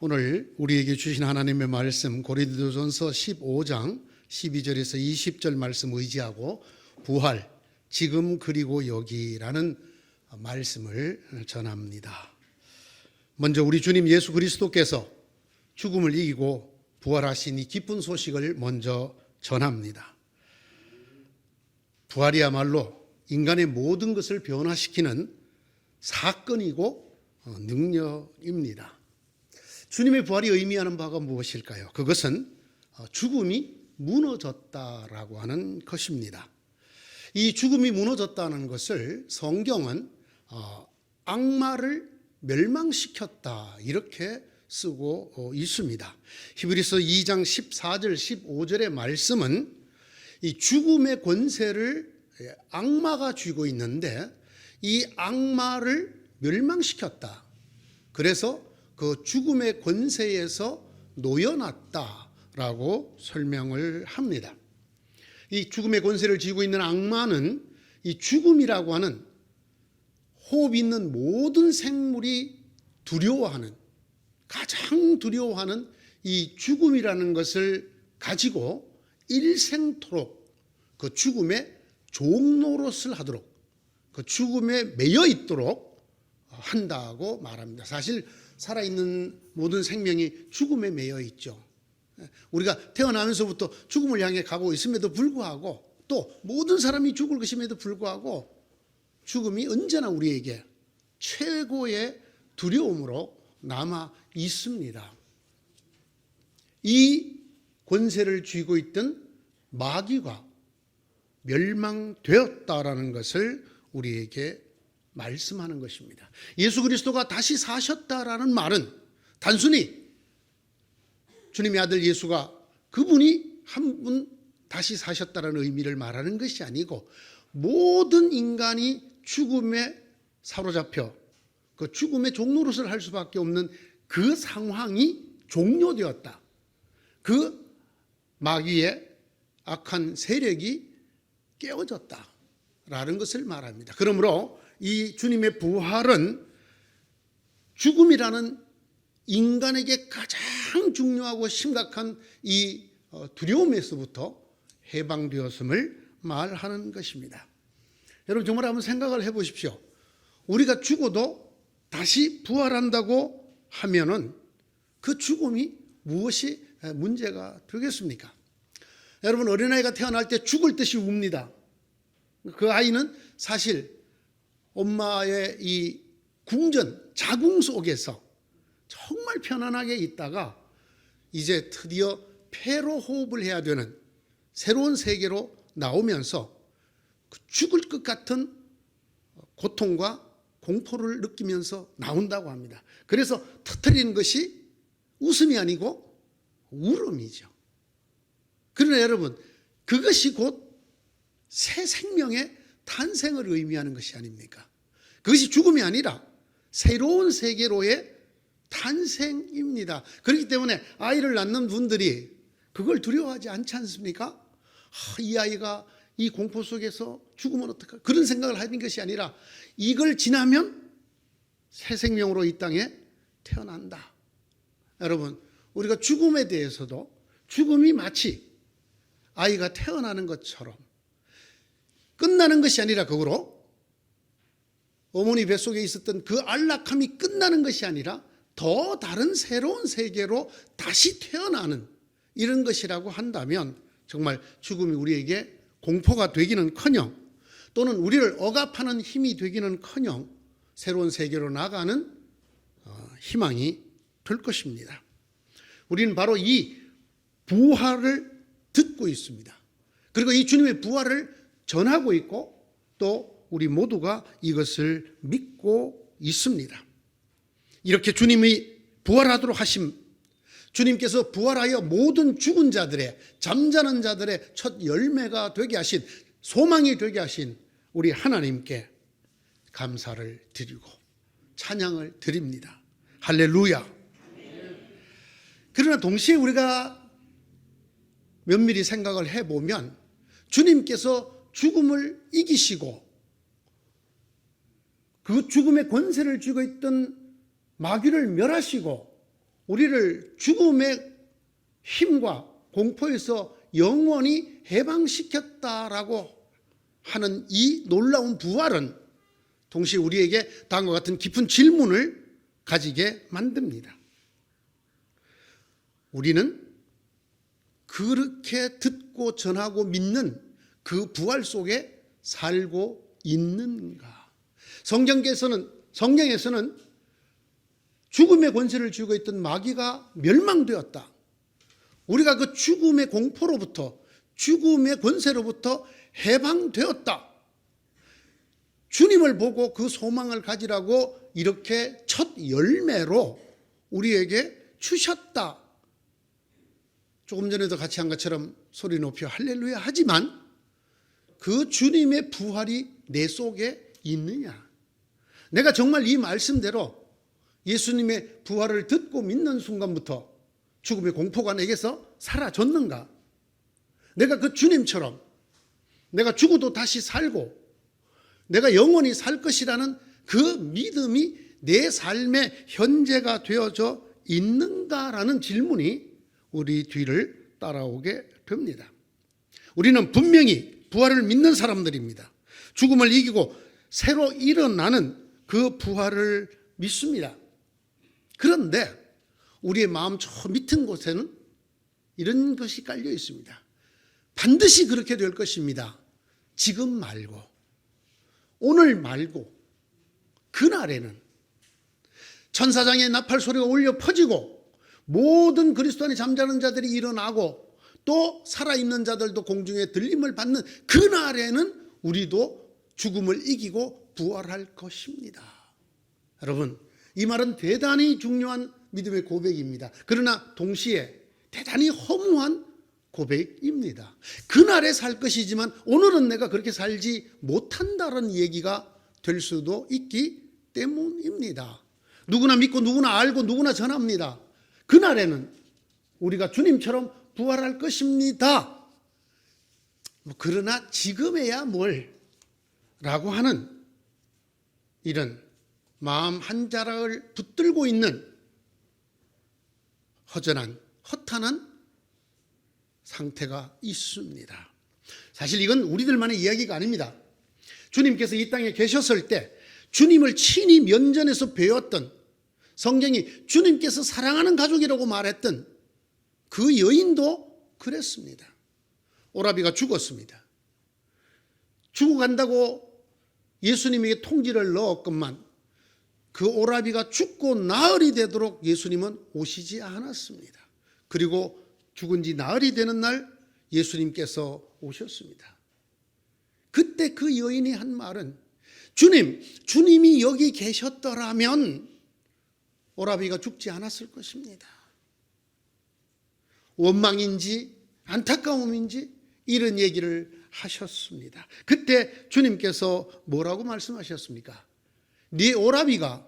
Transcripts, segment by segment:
오늘 우리에게 주신 하나님의 말씀 고린도전서 15장 12절에서 20절 말씀 의지하고 부활, 지금 그리고 여기라는 말씀을 전합니다. 먼저 우리 주님 예수 그리스도께서 죽음을 이기고 부활하신 이 기쁜 소식을 먼저 전합니다. 부활이야말로 인간의 모든 것을 변화시키는 사건이고 능력입니다. 주님의 부활이 의미하는 바가 무엇일까요? 그것은 죽음이 무너졌다라고 하는 것입니다. 이 죽음이 무너졌다는 것을 성경은 악마를 멸망시켰다 이렇게 쓰고 있습니다. 히브리서 2장 14절 15절의 말씀은 이 죽음의 권세를 악마가 쥐고 있는데 이 악마를 멸망시켰다. 그래서 그 죽음의 권세에서 놓여놨다라고 설명을 합니다. 이 죽음의 권세를 쥐고 있는 악마는 이 죽음이라고 하는 호흡 있는 모든 생물이 두려워하는, 가장 두려워하는 이 죽음이라는 것을 가지고 일생토록 그 죽음의 종노릇을 하도록, 그 죽음에 매여 있도록 한다고 말합니다. 사실 살아있는 모든 생명이 죽음에 매여 있죠. 우리가 태어나면서부터 죽음을 향해 가고 있음에도 불구하고, 또 모든 사람이 죽을 것임에도 불구하고 죽음이 언제나 우리에게 최고의 두려움으로 남아 있습니다. 이 권세를 쥐고 있던 마귀가 멸망되었다라는 것을 우리에게 말씀하는 것입니다. 예수 그리스도가 다시 사셨다라는 말은 단순히 주님의 아들 예수가 그분이 한 분 다시 사셨다라는 의미를 말하는 것이 아니고, 모든 인간이 죽음에 사로잡혀 그 죽음의 종노릇을 할 수밖에 없는 그 상황이 종료되었다. 그 마귀의 악한 세력이 깨어졌다라는 것을 말합니다. 그러므로 이 주님의 부활은 죽음이라는 인간에게 가장 중요하고 심각한 이 두려움에서부터 해방되었음을 말하는 것입니다. 여러분 정말 한번 생각을 해보십시오. 우리가 죽어도 다시 부활한다고 하면은 그 죽음이 무엇이 문제가 되겠습니까? 여러분 어린아이가 태어날 때 죽을 듯이 웁니다. 그 아이는 사실 엄마의 이 궁전, 자궁 속에서 정말 편안하게 있다가 이제 드디어 폐로 호흡을 해야 되는 새로운 세계로 나오면서 죽을 것 같은 고통과 공포를 느끼면서 나온다고 합니다. 그래서 터뜨리는 것이 웃음이 아니고 울음이죠. 그러나 여러분, 그것이 곧 새 생명의 탄생을 의미하는 것이 아닙니까? 그것이 죽음이 아니라 새로운 세계로의 탄생입니다. 그렇기 때문에 아이를 낳는 분들이 그걸 두려워하지 않지 않습니까? 이 아이가 이 공포 속에서 죽으면 어떡할까? 그런 생각을 하는 것이 아니라 이걸 지나면 새 생명으로 이 땅에 태어난다. 여러분, 우리가 죽음에 대해서도 죽음이 마치 아이가 태어나는 것처럼 끝나는 것이 아니라, 그거로 어머니 뱃속에 있었던 그 안락함이 끝나는 것이 아니라 더 다른 새로운 세계로 다시 태어나는 이런 것이라고 한다면 정말 죽음이 우리에게 공포가 되기는커녕, 또는 우리를 억압하는 힘이 되기는커녕 새로운 세계로 나가는 희망이 될 것입니다. 우리는 바로 이 부활을 듣고 있습니다. 그리고 이 주님의 부활을 전하고 있고, 또 우리 모두가 이것을 믿고 있습니다. 이렇게 주님이 부활하도록 하심, 주님께서 부활하여 모든 죽은 자들의, 잠자는 자들의 첫 열매가 되게 하신, 소망이 되게 하신 우리 하나님께 감사를 드리고 찬양을 드립니다. 할렐루야. 그러나 동시에 우리가 면밀히 생각을 해보면 주님께서 죽음을 이기시고 그 죽음의 권세를 쥐고 있던 마귀를 멸하시고 우리를 죽음의 힘과 공포에서 영원히 해방시켰다라고 하는 이 놀라운 부활은 동시에 우리에게 다음과 같은 깊은 질문을 가지게 만듭니다. 우리는 그렇게 듣고 전하고 믿는 그 부활 속에 살고 있는가? 성경에서는 죽음의 권세를 쥐고 있던 마귀가 멸망되었다. 우리가 그 죽음의 공포로부터, 죽음의 권세로부터 해방되었다. 주님을 보고 그 소망을 가지라고 이렇게 첫 열매로 우리에게 주셨다. 조금 전에도 같이 한 것처럼 소리 높여 할렐루야 하지만 그 주님의 부활이 내 속에 있느냐? 내가 정말 이 말씀대로 예수님의 부활을 듣고 믿는 순간부터 죽음의 공포가 내게서 사라졌는가? 내가 그 주님처럼 내가 죽어도 다시 살고 내가 영원히 살 것이라는 그 믿음이 내 삶의 현재가 되어져 있는가라는 질문이 우리 뒤를 따라오게 됩니다. 우리는 분명히 부활을 믿는 사람들입니다. 죽음을 이기고 새로 일어나는 그 부활을 믿습니다. 그런데 우리의 마음 저 밑은 곳에는 이런 것이 깔려 있습니다. 반드시 그렇게 될 것입니다. 지금 말고, 오늘 말고, 그날에는 천사장의 나팔 소리가 울려 퍼지고 모든 그리스도 안에 잠자는 자들이 일어나고 또 살아있는 자들도 공중에 들림을 받는 그날에는 우리도 죽음을 이기고 부활할 것입니다. 여러분, 이 말은 대단히 중요한 믿음의 고백입니다. 그러나 동시에 대단히 허무한 고백입니다. 그날에 살 것이지만 오늘은 내가 그렇게 살지 못한다는 얘기가 될 수도 있기 때문입니다. 누구나 믿고 누구나 알고 누구나 전합니다. 그날에는 우리가 주님처럼 부활할 것입니다. 그러나 지금에야 뭘 라고 하는 이런 마음 한 자락을 붙들고 있는 허전한 허탄한 상태가 있습니다. 사실 이건 우리들만의 이야기가 아닙니다. 주님께서 이 땅에 계셨을 때 주님을 친히 면전에서 배웠던, 성경이 주님께서 사랑하는 가족이라고 말했던 그 여인도 그랬습니다. 오라비가 죽었습니다. 죽어간다고 예수님에게 통지를 넣었건만 그 오라비가 죽고 나흘이 되도록 예수님은 오시지 않았습니다. 그리고 죽은 지 나흘이 되는 날 예수님께서 오셨습니다. 그때 그 여인이 한 말은 주님이 여기 계셨더라면 오라비가 죽지 않았을 것입니다. 원망인지 안타까움인지 이런 얘기를 하셨습니다. 그때 주님께서 뭐라고 말씀하셨습니까? 네 오라비가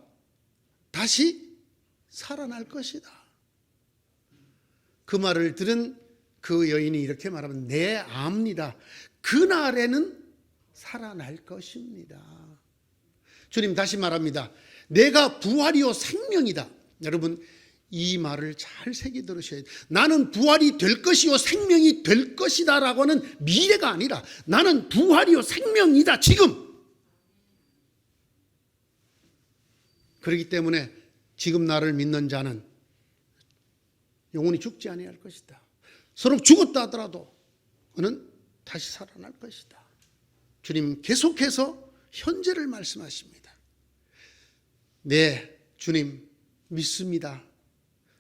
다시 살아날 것이다. 그 말을 들은 그 여인이 이렇게 말하면 네, 압니다. 그날에는 살아날 것입니다. 주님 다시 말합니다. 내가 부활이요 생명이다. 여러분 이 말을 잘 새겨 들으셔야 돼요. 나는 부활이 될 것이요 생명이 될 것이다 라고 하는 미래가 아니라 나는 부활이요 생명이다 지금. 그렇기 때문에 지금 나를 믿는 자는 영원히 죽지 아니할 것이다. 서로 죽었다 하더라도 그는 다시 살아날 것이다. 주님 계속해서 현재를 말씀하십니다. 네, 주님 믿습니다.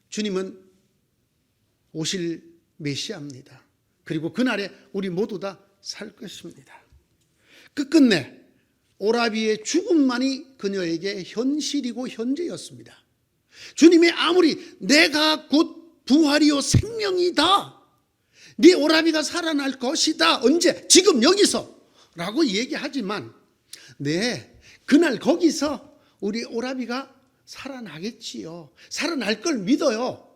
주님은 오실 메시아입니다. 그리고 그날에 우리 모두 다 살 것입니다. 끝끝내 오라비의 죽음만이 그녀에게 현실이고 현재였습니다. 주님이 아무리 내가 곧 부활이요 생명이다. 네 오라비가 살아날 것이다. 언제? 지금 여기서 라고 얘기하지만 네, 그날 거기서 우리 오라비가 살아나겠지요. 살아날 걸 믿어요.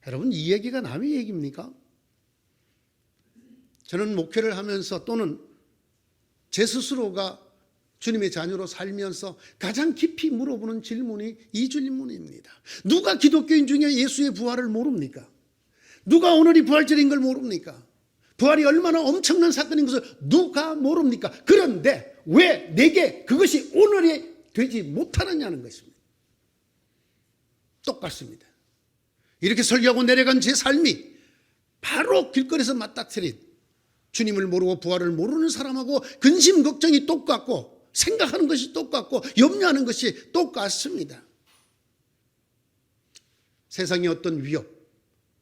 여러분 이 얘기가 남의 얘기입니까? 저는 목회를 하면서 또는 제 스스로가 주님의 자녀로 살면서 가장 깊이 물어보는 질문이 이 질문입니다. 누가 기독교인 중에 예수의 부활을 모릅니까? 누가 오늘이 부활절인 걸 모릅니까? 부활이 얼마나 엄청난 사건인 것을 누가 모릅니까? 그런데 왜 내게 그것이 오늘이 되지 못하느냐는 것입니다. 똑같습니다. 이렇게 설교하고 내려간 제 삶이 바로 길거리에서 맞닥뜨린 주님을 모르고 부활을 모르는 사람하고 근심 걱정이 똑같고 생각하는 것이 똑같고 염려하는 것이 똑같습니다. 세상의 어떤 위협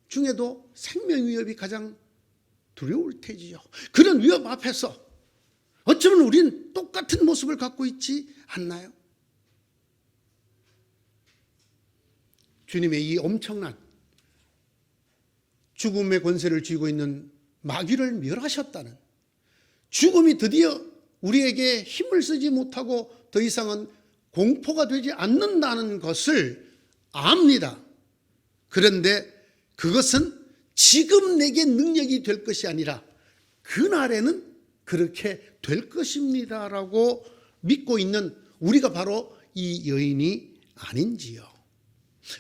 중에도 생명 위협이 가장 두려울 테지요. 그런 위협 앞에서 어쩌면 우리는 똑같은 모습을 갖고 있지 않나요? 주님의 이 엄청난 죽음의 권세를 쥐고 있는 마귀를 멸하셨다는, 죽음이 드디어 우리에게 힘을 쓰지 못하고 더 이상은 공포가 되지 않는다는 것을 압니다. 그런데 그것은 지금 내게 능력이 될 것이 아니라 그날에는 그렇게 될 것입니다라고 믿고 있는 우리가 바로 이 여인이 아닌지요.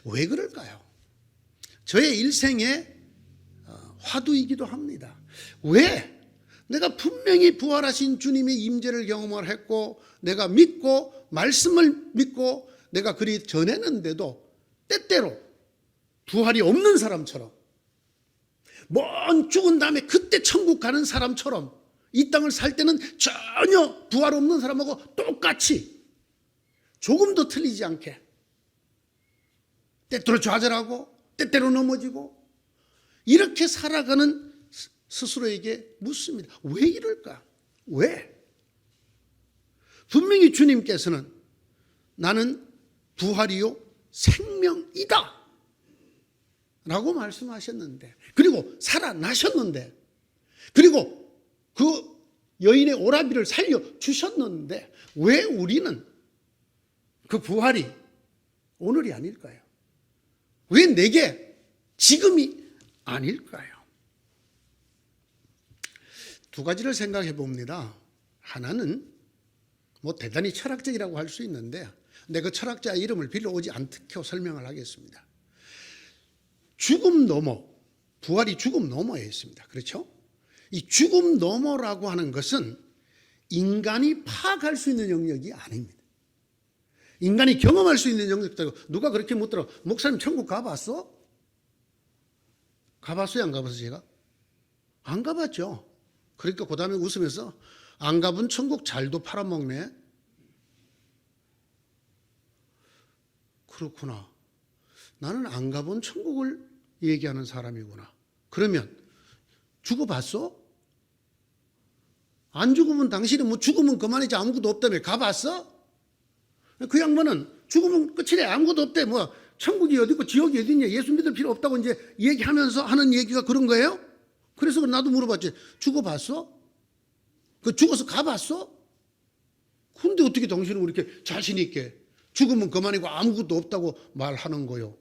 왜 그럴까요? 저의 일생의 화두이기도 합니다. 왜? 내가 분명히 부활하신 주님의 임재를 경험을 했고 내가 믿고 말씀을 믿고 내가 그리 전했는데도 때때로 부활이 없는 사람처럼, 먼 죽은 다음에 그때 천국 가는 사람처럼 이 땅을 살 때는 전혀 부활 없는 사람하고 똑같이 조금도 틀리지 않게 때때로 좌절하고 때때로 넘어지고 이렇게 살아가는 스스로에게 묻습니다. 왜 이럴까? 왜? 분명히 주님께서는 나는 부활이요 생명이다 라고 말씀하셨는데, 그리고 살아나셨는데, 그리고 그 여인의 오라비를 살려주셨는데 왜 우리는 그 부활이 오늘이 아닐까요? 왜 내게 지금이 아닐까요? 두 가지를 생각해 봅니다. 하나는 뭐 대단히 철학적이라고 할 수 있는데 근데 그 철학자 이름을 빌려오지 않고 설명을 하겠습니다. 죽음 너머, 부활이 죽음 너머에 있습니다. 그렇죠? 이 죽음 너머라고 하는 것은 인간이 파악할 수 있는 영역이 아닙니다. 인간이 경험할 수 있는 영역도 아니고, 누가 그렇게 묻더라. 목사님 천국 가봤어? 가봤어요? 안 가봤어요? 제가? 안 가봤죠. 그러니까 그 다음에 웃으면서 안 가본 천국 잘도 팔아먹네. 그렇구나. 나는 안 가본 천국을 얘기하는 사람이구나. 그러면 죽어봤어? 안 죽으면 당신은 뭐 죽으면 그만이지 아무것도 없다며 가봤어? 그 양반은 죽으면 끝이래. 아무것도 없대. 뭐 천국이 어디 있고 지옥이 어디 있냐. 예수 믿을 필요 없다고 이제 얘기하면서 하는 얘기가 그런 거예요? 그래서 나도 물어봤지. 죽어봤어? 그 죽어서 가봤어? 근데 어떻게 당신은 그렇게 자신 있게 죽으면 그만이고 아무것도 없다고 말하는 거요?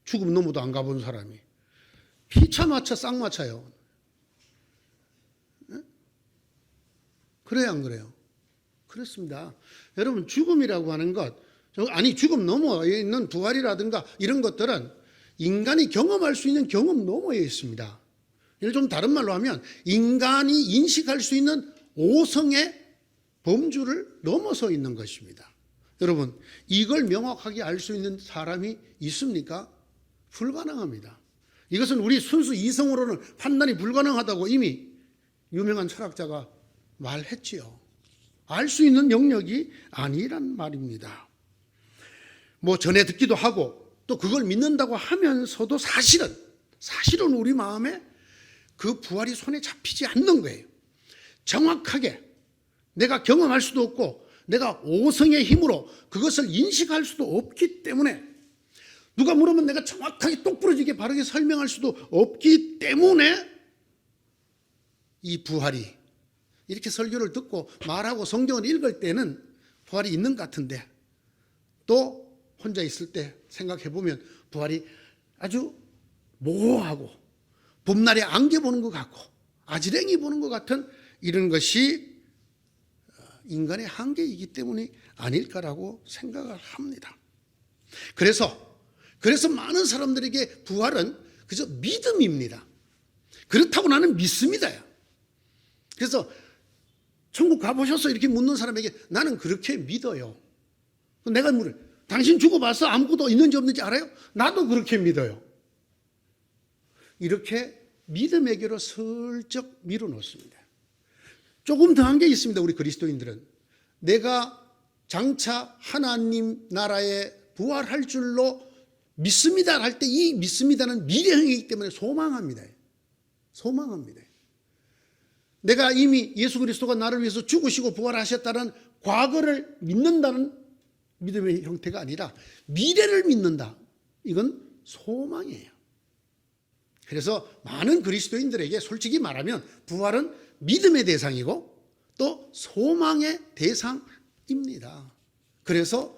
죽음 너무도 안 가본 사람이. 피차마차 쌍마차요. 그래요, 안 그래요? 그렇습니다. 여러분, 죽음이라고 하는 것, 아니 죽음 너머에 있는 부활이라든가 이런 것들은 인간이 경험할 수 있는 경험 너머에 있습니다. 이를 좀 다른 말로 하면 인간이 인식할 수 있는 오성의 범주를 넘어서 있는 것입니다. 여러분, 이걸 명확하게 알 수 있는 사람이 있습니까? 불가능합니다. 이것은 우리 순수 이성으로는 판단이 불가능하다고 이미 유명한 철학자가 말했지요. 알 수 있는 영역이 아니란 말입니다. 뭐 전에 듣기도 하고 또 그걸 믿는다고 하면서도 사실은 우리 마음에 그 부활이 손에 잡히지 않는 거예요. 정확하게 내가 경험할 수도 없고 내가 오성의 힘으로 그것을 인식할 수도 없기 때문에, 누가 물으면 내가 정확하게 똑부러지게 바르게 설명할 수도 없기 때문에 이 부활이, 이렇게 설교를 듣고 말하고 성경을 읽을 때는 부활이 있는 것 같은데 또 혼자 있을 때 생각해 보면 부활이 아주 모호하고 봄날에 안개 보는 것 같고 아지랭이 보는 것 같은 이런 것이 인간의 한계이기 때문이 아닐까라고 생각을 합니다. 그래서 많은 사람들에게 부활은 그저 믿음입니다. 그렇다고 나는 믿습니다. 그래서 천국 가보셔서 이렇게 묻는 사람에게 나는 그렇게 믿어요. 내가 물어요. 당신 죽어봐서 아무것도 있는지 없는지 알아요? 나도 그렇게 믿어요. 이렇게 믿음에게로 슬쩍 밀어놓습니다. 조금 더한 게 있습니다. 우리 그리스도인들은 내가 장차 하나님 나라에 부활할 줄로 믿습니다 할 때 이 믿습니다는 미래형이기 때문에 소망합니다. 소망합니다. 내가 이미 예수 그리스도가 나를 위해서 죽으시고 부활하셨다는 과거를 믿는다는 믿음의 형태가 아니라 미래를 믿는다. 이건 소망이에요. 그래서 많은 그리스도인들에게 솔직히 말하면 부활은 믿음의 대상이고 또 소망의 대상입니다. 그래서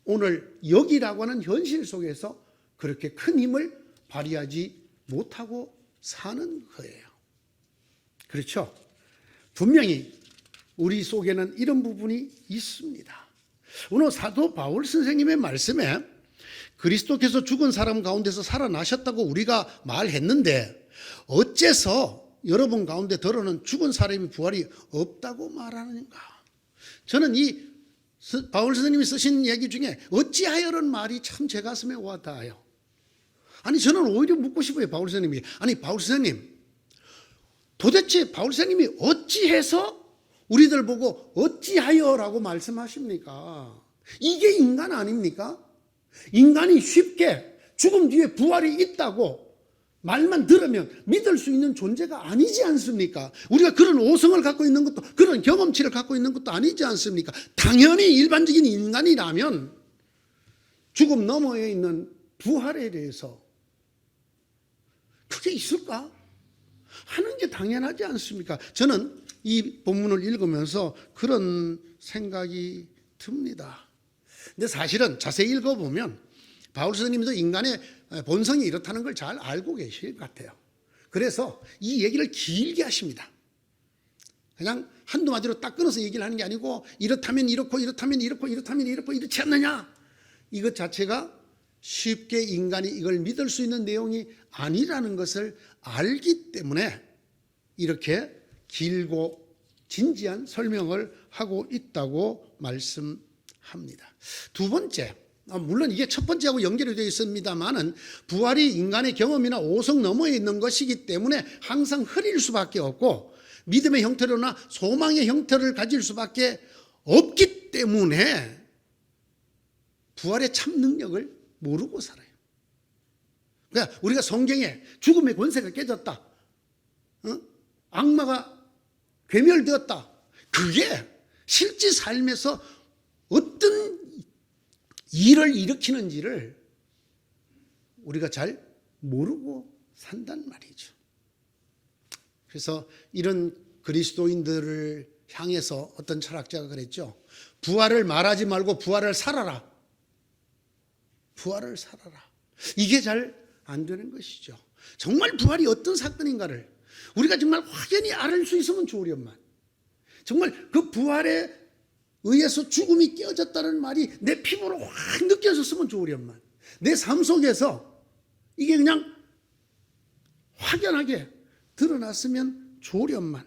오늘 여기라고 하는 현실 속에서 그렇게 큰 힘을 발휘하지 못하고 사는 거예요. 그렇죠? 분명히 우리 속에는 이런 부분이 있습니다. 오늘 사도 바울 선생님의 말씀에 그리스도께서 죽은 사람 가운데서 살아나셨다고 우리가 말했는데 어째서 여러분 가운데 들어는 죽은 사람이 부활이 없다고 말하는가? 저는 이 바울 선생님이 쓰신 얘기 중에 어찌하여라는 말이 참 제 가슴에 와닿아요. 아니 저는 오히려 묻고 싶어요. 바울 선생님이. 아니 바울 선생님 도대체 바울 선생님이 어찌해서 우리들 보고 어찌하여라고 말씀하십니까? 이게 인간 아닙니까? 인간이 쉽게 죽음 뒤에 부활이 있다고 말만 들으면 믿을 수 있는 존재가 아니지 않습니까? 우리가 그런 오성을 갖고 있는 것도 그런 경험치를 갖고 있는 것도 아니지 않습니까? 당연히 일반적인 인간이라면 죽음 너머에 있는 부활에 대해서 그게 있을까? 하는 게 당연하지 않습니까? 저는 이 본문을 읽으면서 그런 생각이 듭니다. 근데 사실은 자세히 읽어보면 바울 선생님도 인간의 본성이 이렇다는 걸 잘 알고 계실 것 같아요. 그래서 이 얘기를 길게 하십니다. 그냥 한두 마디로 딱 끊어서 얘기를 하는 게 아니고 이렇다면 이렇고 이렇다면 이렇고 이렇다면 이렇고 이렇지 않느냐, 이것 자체가 쉽게 인간이 이걸 믿을 수 있는 내용이 아니라는 것을 알기 때문에 이렇게 길고 진지한 설명을 하고 있다고 말씀합니다. 두 번째, 물론 이게 첫 번째하고 연결이 되어 있습니다만은 부활이 인간의 경험이나 오성 너머에 있는 것이기 때문에 항상 흐릴 수밖에 없고 믿음의 형태로나 소망의 형태를 가질 수밖에 없기 때문에 부활의 참 능력을 모르고 살아요. 그러니까 우리가 성경에 죽음의 권세가 깨졌다, 악마가 괴멸되었다, 그게 실제 삶에서 어떤 일을 일으키는지를 우리가 잘 모르고 산단 말이죠. 그래서 이런 그리스도인들을 향해서 어떤 철학자가 그랬죠. 부활을 말하지 말고 부활을 살아라. 부활을 살아라. 이게 잘 안 되는 것이죠. 정말 부활이 어떤 사건인가를 우리가 정말 확연히 알 수 있으면 좋으련만, 정말 그 부활에 의해서 죽음이 깨어졌다는 말이 내 피부로 확 느껴졌으면 좋으련만, 내 삶 속에서 이게 그냥 확연하게 드러났으면 좋으련만.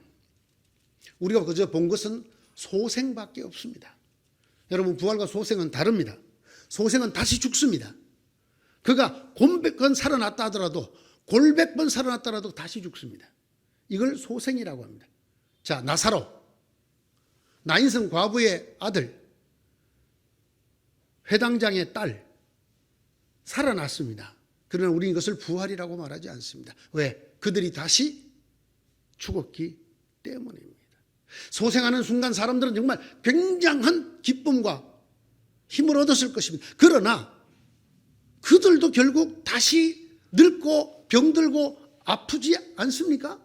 우리가 그저 본 것은 소생밖에 없습니다. 여러분, 부활과 소생은 다릅니다. 소생은 다시 죽습니다. 그가 곤백번 살아났다 하더라도, 골백번 살아났더라도 다시 죽습니다. 이걸 소생이라고 합니다. 자, 나사로, 나인성 과부의 아들, 회당장의 딸, 살아났습니다. 그러나 우리는 이것을 부활이라고 말하지 않습니다. 왜? 그들이 다시 죽었기 때문입니다. 소생하는 순간 사람들은 정말 굉장한 기쁨과 힘을 얻었을 것입니다. 그러나 그들도 결국 다시 늙고 병들고 아프지 않습니까?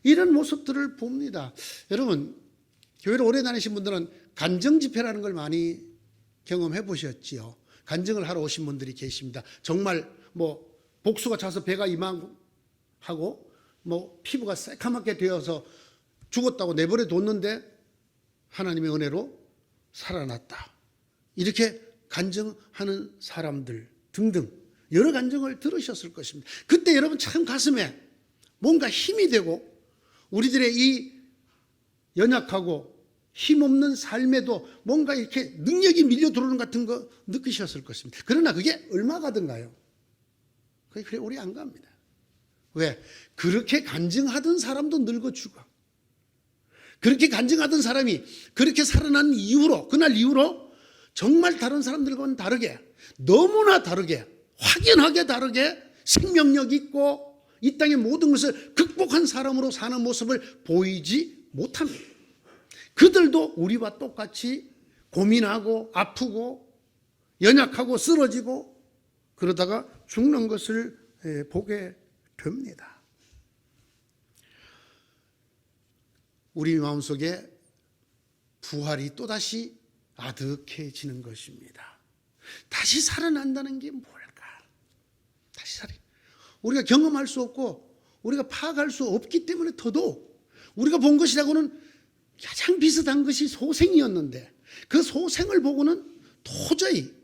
이런 모습들을 봅니다. 여러분, 교회를 오래 다니신 분들은 간증집회라는 걸 많이 경험해 보셨지요. 간증을 하러 오신 분들이 계십니다. 정말 복수가 차서 배가 이만하고 피부가 새카맣게 되어서 죽었다고 내버려 뒀는데 하나님의 은혜로 살아났다. 이렇게 간증하는 사람들 등등 여러 간증을 들으셨을 것입니다. 그때 여러분 참 가슴에 뭔가 힘이 되고 우리들의 이 연약하고 힘없는 삶에도 뭔가 이렇게 능력이 밀려 들어오는 같은 거 느끼셨을 것입니다. 그러나 그게 얼마 가든가요? 그게 오래 안 갑니다. 왜? 그렇게 간증하던 사람도 늙어 죽어. 그렇게 간증하던 사람이 그렇게 살아난 이후로, 그날 이후로 정말 다른 사람들과는 다르게, 너무나 다르게, 확연하게 다르게 생명력 있고 이 땅의 모든 것을 극복한 사람으로 사는 모습을 보이지 못합니다. 그들도 우리와 똑같이 고민하고 아프고 연약하고 쓰러지고 그러다가 죽는 것을 보게 됩니다. 우리 마음속에 부활이 또다시 아득해지는 것입니다. 다시 살아난다는 게 뭘까? 다시 살아. 우리가 경험할 수 없고 우리가 파악할 수 없기 때문에 더더욱 우리가 본 것이라고는 가장 비슷한 것이 소생이었는데 그 소생을 보고는 도저히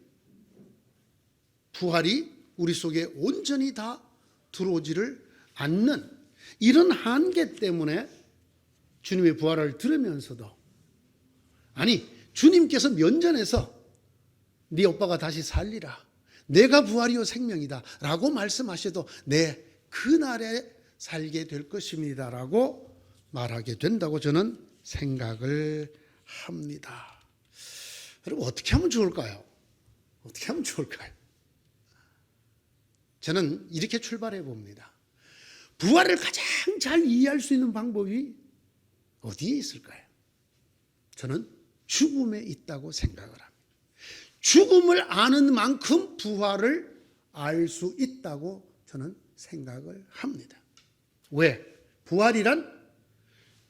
부활이 우리 속에 온전히 다 들어오지를 않는 이런 한계 때문에 주님의 부활을 들으면서도 아니 주님께서 면전에서 네 오빠가 다시 살리라. 내가 부활이요 생명이다 라고 말씀하셔도 네 그날에 살게 될 것입니다 라고 말하게 된다고 저는 생각을 합니다. 여러분 어떻게 하면 좋을까요? 어떻게 하면 좋을까요? 저는 이렇게 출발해 봅니다. 부활을 가장 잘 이해할 수 있는 방법이 어디에 있을까요? 저는 죽음에 있다고 생각을 합니다. 죽음을 아는 만큼 부활을 알 수 있다고 저는 생각을 합니다. 왜? 부활이란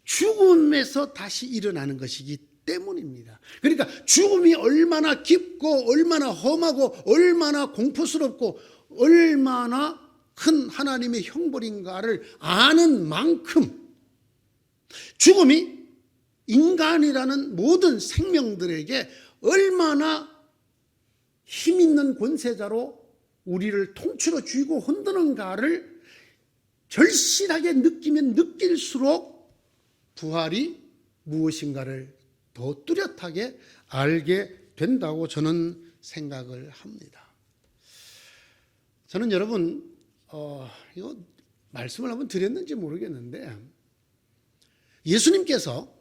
죽음에서 다시 일어나는 것이기 때문입니다. 그러니까 죽음이 얼마나 깊고 얼마나 험하고 얼마나 공포스럽고 얼마나 큰 하나님의 형벌인가를 아는 만큼 죽음이 인간이라는 모든 생명들에게 얼마나 힘 있는 권세자로 우리를 통치로 쥐고 흔드는가를 절실하게 느끼면 느낄수록 부활이 무엇인가를 더 뚜렷하게 알게 된다고 저는 생각을 합니다. 저는 여러분 이거 말씀을 한번 드렸는지 모르겠는데 예수님께서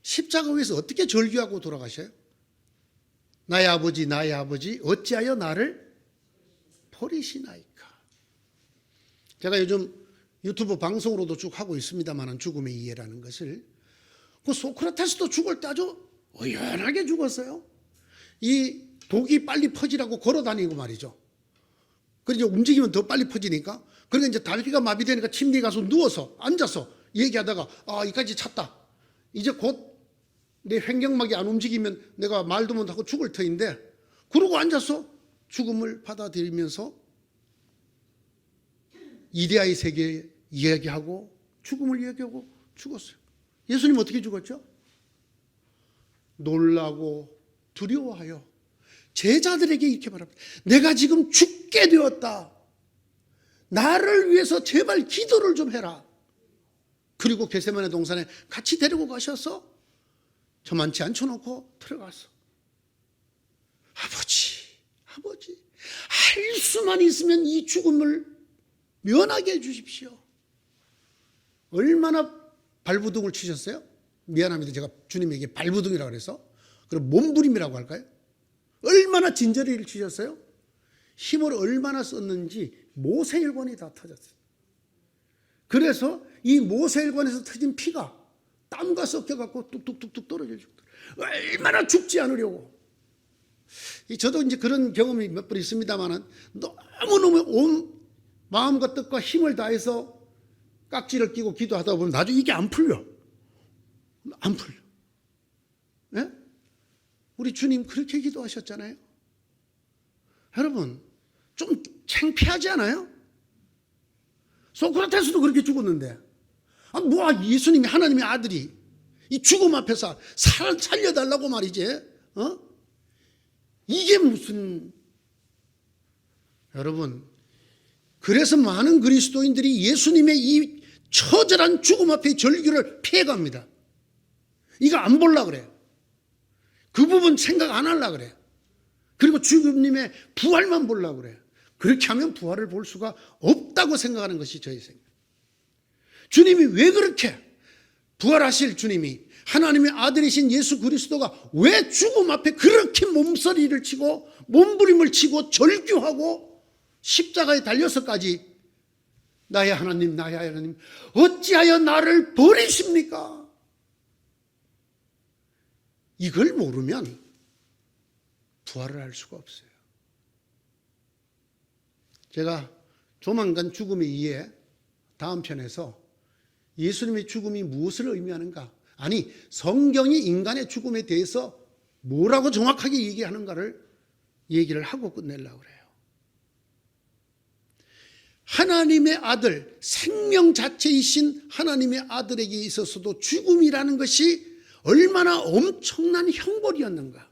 십자가 위에서 어떻게 절규하고 돌아가셔요? 나의 아버지 어찌하여 나를 버리시나이까. 제가 요즘 유튜브 방송으로도 쭉 하고 있습니다만 죽음의 이해라는 것을 그 소크라테스도 죽을 때 아주 의연하게 죽었어요. 이 독이 빨리 퍼지라고 걸어다니고 말이죠. 그래서 움직이면 더 빨리 퍼지니까 그러니까 이제 다리가 마비되니까 침대에 가서 누워서 앉아서 얘기하다가 이까지 찼다. 이제 곧 내 횡격막이 안 움직이면 내가 말도 못하고 죽을 터인데 그러고 앉아서 죽음을 받아들이면서 이데아의 세계 이야기하고 죽음을 이야기하고 죽었어요. 예수님 어떻게 죽었죠? 놀라고 두려워하여 제자들에게 이렇게 말합니다. 내가 지금 죽게 되었다. 나를 위해서 제발 기도를 좀 해라. 그리고 겟세마네 동산에 같이 데리고 가셔서 저만치 앉혀놓고 들어갔어. 아버지 할 수만 있으면 이 죽음을 면하게 해주십시오. 얼마나 발부둥을 치셨어요? 미안합니다. 제가 주님에게 발부둥이라고 그래서. 그럼 몸부림이라고 할까요? 얼마나 진저리를 치셨어요? 힘을 얼마나 썼는지 모세혈관이 다 터졌어요. 그래서 이 모세혈관에서 터진 피가 땀과 섞여갖고 뚝뚝뚝뚝 떨어져 죽더라고요. 얼마나 죽지 않으려고. 저도 이제 그런 경험이 몇 번 있습니다만은 너무너무 온 마음과 뜻과 힘을 다해서 깍지를 끼고 기도하다 보면 나중에 이게 안 풀려. 안 풀려. 네? 우리 주님 그렇게 기도하셨잖아요. 여러분 좀 창피하지 않아요? 소크라테스도 그렇게 죽었는데 예수님이 하나님의 아들이 이 죽음 앞에서 살려달라고 말이지. 이게 무슨, 여러분, 그래서 많은 그리스도인들이 예수님의 이 처절한 죽음 앞에 절규를 피해갑니다. 이거 안 보려고 그래요. 그 부분 생각 안 하려고 그래요. 그리고 주님의 부활만 보려고 그래요. 그렇게 하면 부활을 볼 수가 없다고 생각하는 것이 저의 생각. 주님이 왜 그렇게, 부활하실 주님이, 하나님의 아들이신 예수 그리스도가 왜 죽음 앞에 그렇게 몸서리를 치고 몸부림을 치고 절규하고 십자가에 달려서까지 나의 하나님 나의 하나님 어찌하여 나를 버리십니까? 이걸 모르면 부활을 할 수가 없어요. 제가 조만간 죽음의 이해 다음 편에서 예수님의 죽음이 무엇을 의미하는가, 아니 성경이 인간의 죽음에 대해서 뭐라고 정확하게 얘기하는가를 얘기를 하고 끝내려고 그래요. 하나님의 아들, 생명 자체이신 하나님의 아들에게 있어서도 죽음이라는 것이 얼마나 엄청난 형벌이었는가.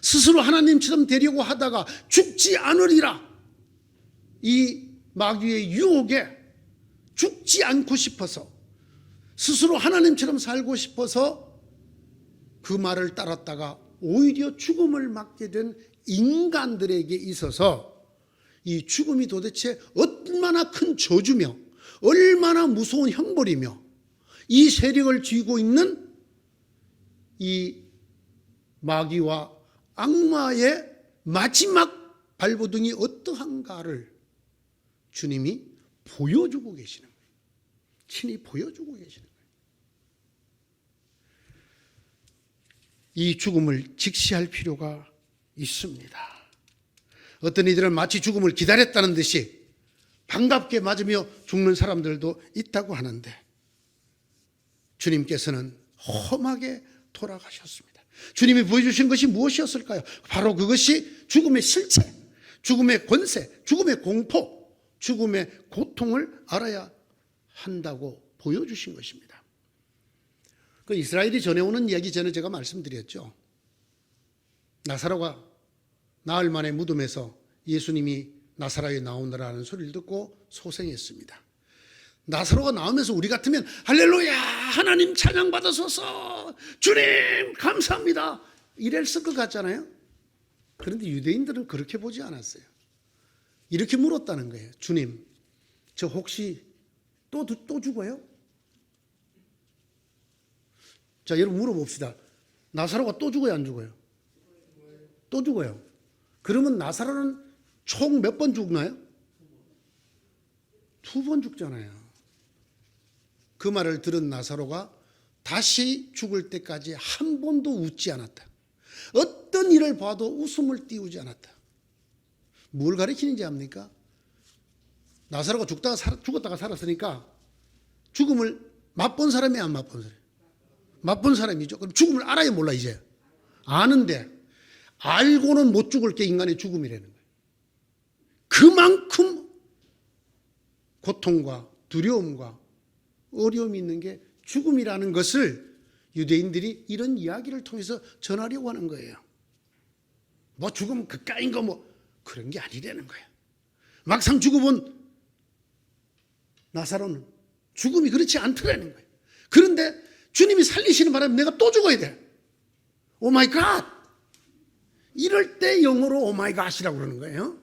스스로 하나님처럼 되려고 하다가 죽지 않으리라, 이 마귀의 유혹에 죽지 않고 싶어서, 스스로 하나님처럼 살고 싶어서 그 말을 따랐다가 오히려 죽음을 맞게 된 인간들에게 있어서 이 죽음이 도대체 얼마나 큰 저주며 얼마나 무서운 형벌이며 이 세력을 쥐고 있는 이 마귀와 악마의 마지막 발버둥이 어떠한가를 주님이 보여주고 계시는 거예요. 친히 보여주고 계시는 거예요. 이 죽음을 직시할 필요가 있습니다. 어떤 이들은 마치 죽음을 기다렸다는 듯이 반갑게 맞으며 죽는 사람들도 있다고 하는데, 주님께서는 험하게 돌아가셨습니다. 주님이 보여주신 것이 무엇이었을까요? 바로 그것이 죽음의 실체, 죽음의 권세, 죽음의 공포, 죽음의 고통을 알아야 한다고 보여주신 것입니다. 그 이스라엘이 전해오는 이야기 전에 제가 말씀드렸죠. 나사로가 나흘 만에 무덤에서 예수님이 나사로에 나오느라는 소리를 듣고 소생했습니다. 나사로가 나오면서 우리 같으면 할렐루야 하나님 찬양 받으소서 주님 감사합니다 이랬을 것 같잖아요. 그런데 유대인들은 그렇게 보지 않았어요. 이렇게 물었다는 거예요. 주님, 저 혹시 또 죽어요? 자, 여러분 물어봅시다. 나사로가 또 죽어요, 안 죽어요? 또 죽어요. 그러면 나사로는 총 몇 번 죽나요? 2번 죽잖아요. 그 말을 들은 나사로가 다시 죽을 때까지 한 번도 웃지 않았다. 어떤 일을 봐도 웃음을 띄우지 않았다. 뭘 가리키는지 압니까? 나사로가 죽었다가 살았으니까 죽음을 맛본 사람이 안 맛본 사람이? 맛본 사람이죠. 그럼 죽음을 알아야 몰라 이제. 아는데 알고는 못 죽을 게 인간의 죽음이라는 거예요. 그만큼 고통과 두려움과 어려움이 있는 게 죽음이라는 것을 유대인들이 이런 이야기를 통해서 전하려고 하는 거예요. 뭐 죽음 그까인 거 뭐 그런 게 아니라는 거예요. 막상 죽어본 나사로는 죽음이 그렇지 않더라는 거예요. 그런데 주님이 살리시는 바람에 내가 또 죽어야 돼. 오 마이 갓! 이럴 때 영어로 오 마이 갓이라고 그러는 거예요.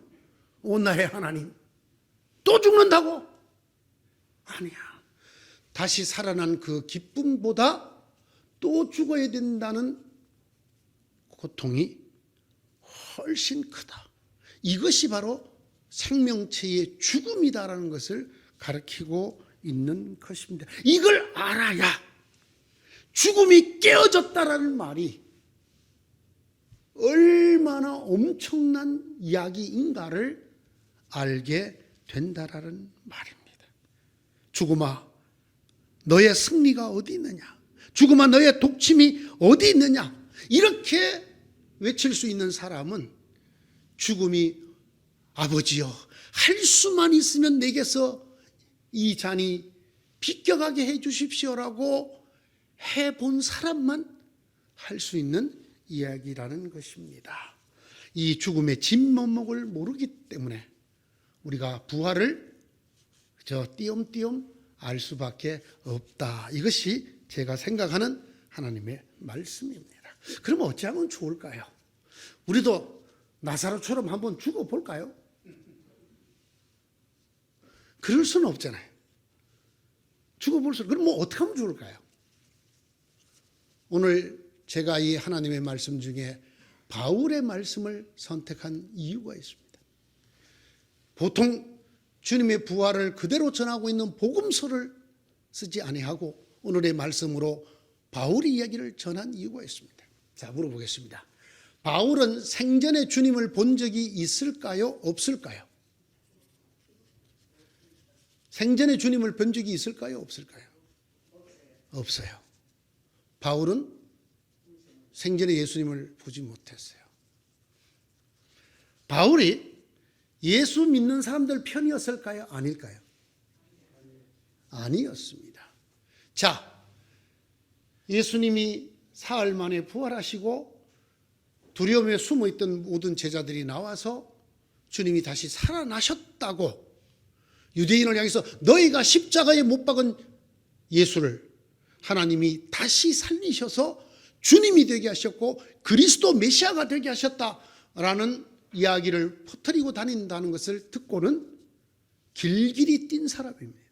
오 나의 하나님. 또 죽는다고? 아니야. 다시 살아난 그 기쁨보다 또 죽어야 된다는 고통이 훨씬 크다. 이것이 바로 생명체의 죽음이다라는 것을 가르치고 있는 것입니다. 이걸 알아야 죽음이 깨어졌다라는 말이 얼마나 엄청난 이야기인가를 알게 된다라는 말입니다. 죽음아, 너의 승리가 어디 있느냐? 죽음아, 너의 독침이 어디 있느냐? 이렇게 외칠 수 있는 사람은 죽음이 아버지여, 할 수만 있으면 내게서 이 잔이 비껴가게 해 주십시오라고 해본 사람만 할 수 있는 이야기라는 것입니다. 이 죽음의 진면목을 모르기 때문에 우리가 부활을 띄엄띄엄 알 수밖에 없다. 이것이 제가 생각하는 하나님의 말씀입니다. 그러면 어찌하면 좋을까요? 우리도 나사로처럼 한번 죽어볼까요? 그럴 수는 없잖아요. 죽어볼 수, 그럼 어떻게 하면 좋을까요? 오늘 제가 이 하나님의 말씀 중에 바울의 말씀을 선택한 이유가 있습니다. 보통 주님의 부활을 그대로 전하고 있는 복음서를 쓰지 아니하고 오늘의 말씀으로 바울의 이야기를 전한 이유가 있습니다. 자, 물어보겠습니다. 바울은 생전에 주님을 본 적이 있을까요? 없을까요? 생전에 주님을 본 적이 있을까요? 없을까요? 없어요. 바울은 생전에 예수님을 보지 못했어요. 바울이 예수 믿는 사람들 편이었을까요? 아닐까요? 아니었습니다. 자, 예수님이 사흘 만에 부활하시고 두려움에 숨어있던 모든 제자들이 나와서 주님이 다시 살아나셨다고 유대인을 향해서 너희가 십자가에 못 박은 예수를 하나님이 다시 살리셔서 주님이 되게 하셨고 그리스도 메시아가 되게 하셨다라는 이야기를 퍼뜨리고 다닌다는 것을 듣고는 길길이 뛴 사람입니다.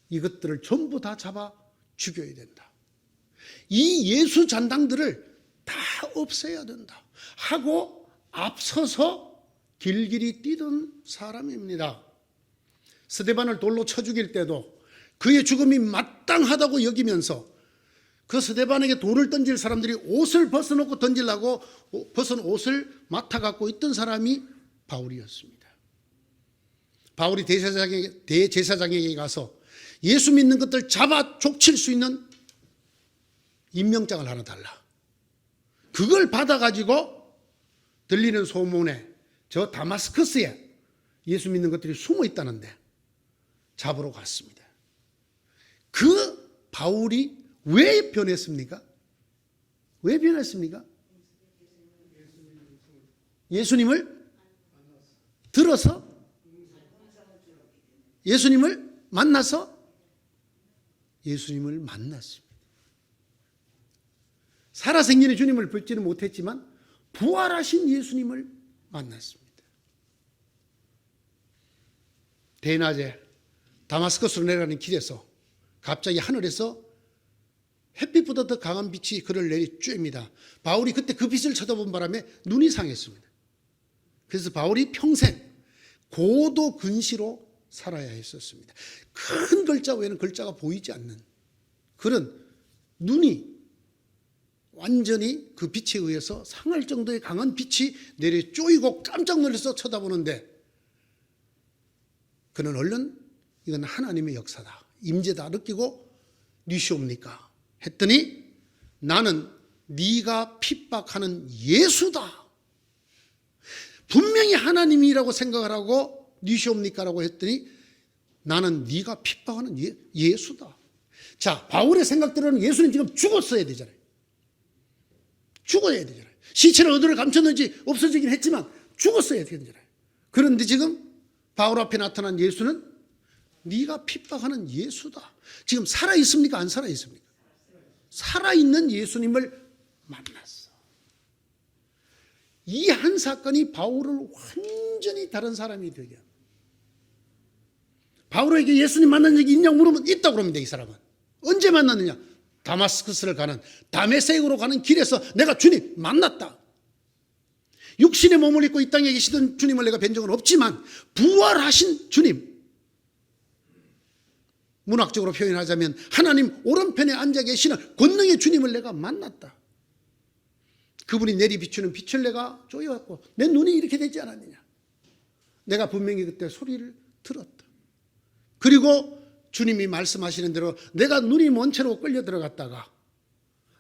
이것들을 전부 다 잡아 죽여야 된다. 이 예수 잔당들을 다 없애야 된다 하고 앞서서 길길이 뛰던 사람입니다. 스데반을 돌로 쳐 죽일 때도 그의 죽음이 마땅하다고 여기면서 그 스데반에게 돌을 던질 사람들이 옷을 벗어놓고 던지려고 벗은 옷을 맡아갖고 있던 사람이 바울이었습니다. 바울이 대제사장에게 가서 예수 믿는 것들 잡아 족칠 수 있는 임명장을 하나 달라. 그걸 받아가지고 들리는 소문에 저 다마스커스에 예수 믿는 것들이 숨어 있다는데 잡으러 갔습니다. 그 바울이 왜 변했습니까? 왜 변했습니까? 예수님을 들어서 예수님을 만나서 예수님을 만났습니다. 살아생전에 주님을 뵙지는 못했지만 부활하신 예수님을 만났습니다. 대낮에 다마스커스로 내려가는 길에서 갑자기 하늘에서 햇빛보다 더 강한 빛이 그를 내리쬐입니다. 바울이 그때 그 빛을 쳐다본 바람에 눈이 상했습니다. 그래서 바울이 평생 고도 근시로 살아야 했었습니다. 큰 글자 외에는 글자가 보이지 않는 그런 눈이 완전히 그 빛에 의해서 상할 정도의 강한 빛이 내려쪼이고 깜짝 놀라서 쳐다보는데 그는 얼른 이건 하나님의 역사다, 임재다 느끼고 니시옵니까? 했더니 나는 네가 핍박하는 예수다. 분명히 하나님이라고 생각을 하고 니시옵니까라고 했더니 나는 네가 핍박하는 예수다. 자, 바울의 생각대로는 예수는 지금 죽었어야 되잖아요. 죽어야 되잖아요. 시체를 어디로 감췄는지 없어지긴 했지만 죽었어야 되잖아요. 그런데 지금 바울 앞에 나타난 예수는 네가 핍박하는 예수다. 지금 살아있습니까? 안 살아있습니까? 살아있는 예수님을 만났어. 이 한 사건이 바울을 완전히 다른 사람이 되게 합니다. 바울에게 예수님 만난 적이 있냐고 물으면 있다고 그럽니다. 이 사람은. 언제 만났느냐? 다마스커스를 가는 다메섹으로 가는 길에서 내가 주님 만났다. 육신의 몸을 입고 이 땅에 계시던 주님을 내가 뵌 적은 없지만 부활하신 주님, 문학적으로 표현하자면 하나님 오른편에 앉아 계시는 권능의 주님을 내가 만났다. 그분이 내리 비추는 빛을 내가 조여왔고 내 눈이 이렇게 되지 않았느냐. 내가 분명히 그때 소리를 들었다. 그리고 주님이 말씀하시는 대로 내가 눈이 먼 채로 끌려 들어갔다가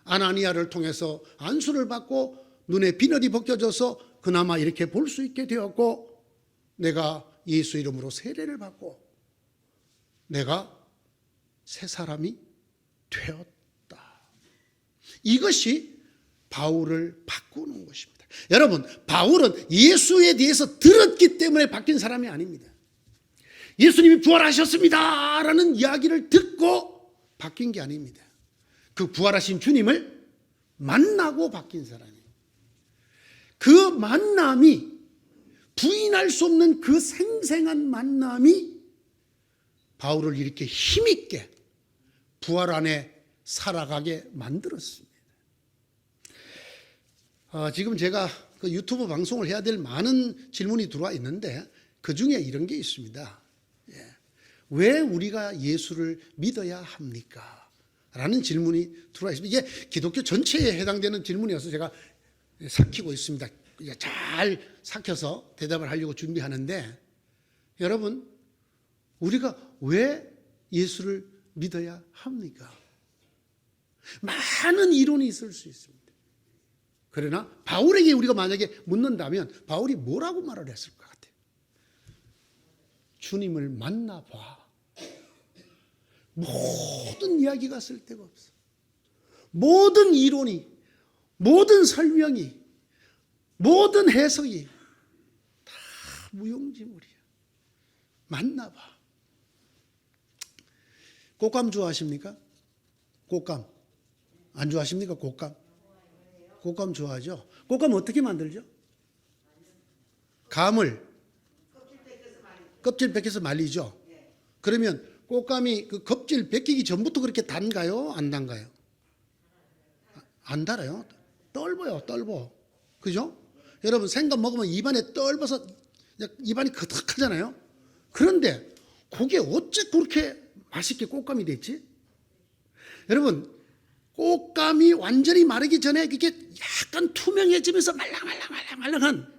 아나니아를 통해서 안수를 받고 눈에 비늘이 벗겨져서 그나마 이렇게 볼 수 있게 되었고 내가 예수 이름으로 세례를 받고 내가 새 사람이 되었다. 이것이 바울을 바꾸는 것입니다. 여러분, 바울은 예수에 대해서 들었기 때문에 바뀐 사람이 아닙니다. 예수님이 부활하셨습니다 라는 이야기를 듣고 바뀐 게 아닙니다. 그 부활하신 주님을 만나고 바뀐 사람이에요. 그 만남이, 부인할 수 없는 그 생생한 만남이 바울을 이렇게 힘있게 부활 안에 살아가게 만들었습니다. 지금 제가 그 유튜브 방송을 해야 될 많은 질문이 들어와 있는데 그 중에 이런 게 있습니다. 왜 우리가 예수를 믿어야 합니까? 라는 질문이 들어와 있습니다. 이게 기독교 전체에 해당되는 질문이어서 제가 삭히고 있습니다. 잘 삭혀서 대답을 하려고 준비하는데, 여러분, 우리가 왜 예수를 믿어야 합니까? 많은 이론이 있을 수 있습니다. 그러나 바울에게 우리가 만약에 묻는다면 바울이 뭐라고 말을 했을 것 같아요? 주님을 만나봐. 모든 이야기가 쓸데가 없어. 모든 이론이, 모든 설명이, 모든 해석이 다 무용지물이야. 만나봐. 꽃감 좋아하십니까? 꽃감. 안 좋아하십니까? 꽃감. 꽃감 좋아하죠? 꽃감 어떻게 만들죠? 감을 껍질 벗겨서 말리죠. 그러면 꽃감이 그 껍질 벗기기 전부터 그렇게 단가요? 안 단가요? 안 달아요. 떫어요. 떫어. 그죠? 여러분, 생감 먹으면 입안에 떫어서 입안이 거덕하잖아요. 그런데 그게 어째 그렇게 맛있게 꽃감이 됐지? 여러분, 꽃감이 완전히 마르기 전에 그게 약간 투명해지면서 말랑한